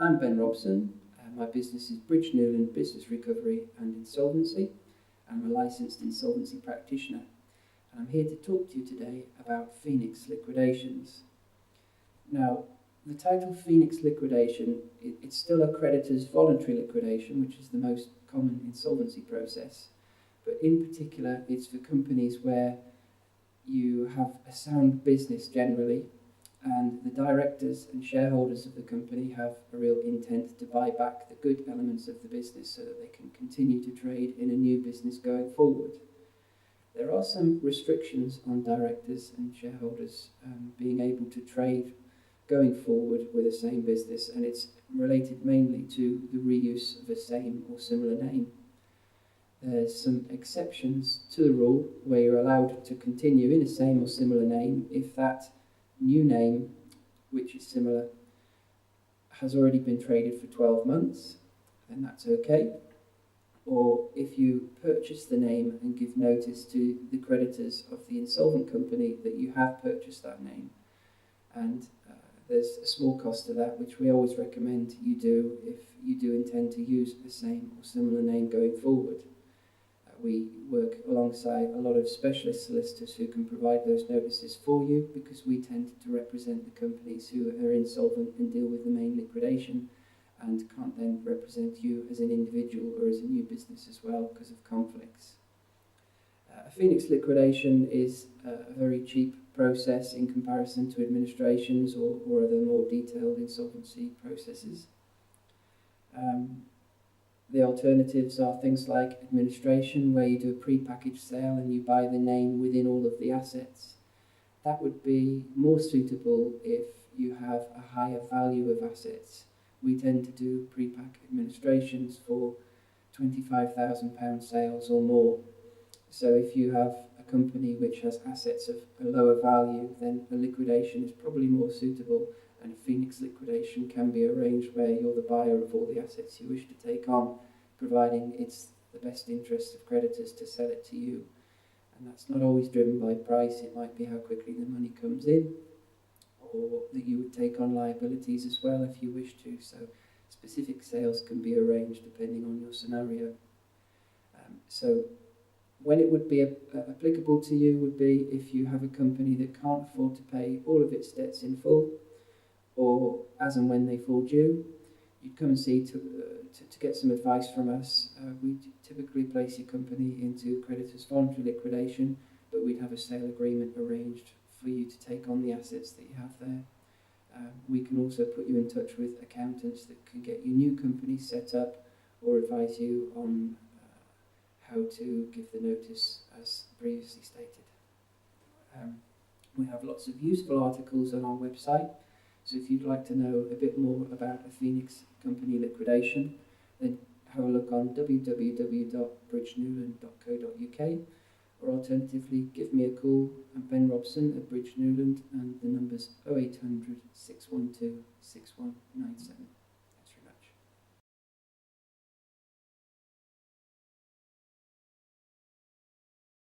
I'm Ben Robson. My business is Bridge Newland Business Recovery and Insolvency. I'm a licensed insolvency practitioner, and I'm here to talk to you today about Phoenix liquidations. Now, the title Phoenix liquidation, it's still a creditor's voluntary liquidation, which is the most common insolvency process, but in particular it's for companies where you have a sound business generally, and the directors and shareholders of the company have a real intent to buy back the good elements of the business so that they can continue to trade in a new business going forward. There are some restrictions on directors and shareholders being able to trade going forward with the same business, and it's related mainly to the reuse of a same or similar name. There's some exceptions to the rule where you're allowed to continue in a same or similar name if that new name, which is similar, has already been traded for 12 months, then that's okay. Or if you purchase the name and give notice to the creditors of the insolvent company that you have purchased that name. And there's a small cost to that, which we always recommend you do if you do intend to use the same or similar name going forward. We work alongside a lot of specialist solicitors who can provide those notices for you, because we tend to represent the companies who are insolvent and deal with the main liquidation, and can't then represent you as an individual or as a new business as well because of conflicts. A Phoenix liquidation is a very cheap process in comparison to administrations or other more detailed insolvency processes. The alternatives are things like administration, where you do a pre-packaged sale and you buy the name within all of the assets. That would be more suitable if you have a higher value of assets. We tend to do pre-pack administrations for £25,000 sales or more. So if you have a company which has assets of a lower value, then a liquidation is probably more suitable, and a Phoenix liquidation can be arranged where you're the buyer of all the assets you wish to take on, providing it's the best interest of creditors to sell it to you. And that's not always driven by price. It might be how quickly the money comes in, or that you would take on liabilities as well if you wish to. So specific sales can be arranged depending on your scenario. So when it would be applicable to you would be if you have a company that can't afford to pay all of its debts in full, or as and when they fall due. You'd come and see to get some advice from us. We typically place your company into creditors' voluntary liquidation, but we'd have a sale agreement arranged for you to take on the assets that you have there. We can also put you in touch with accountants that can get you new companies set up, or advise you on how to give the notice as previously stated. We have lots of useful articles on our website, so if you'd like to know a bit more about a Phoenix company liquidation, then have a look on www.bridgenewland.co.uk, or alternatively give me a call. I'm Ben Robson at Bridge Newland, and the number's 0800 612 6197.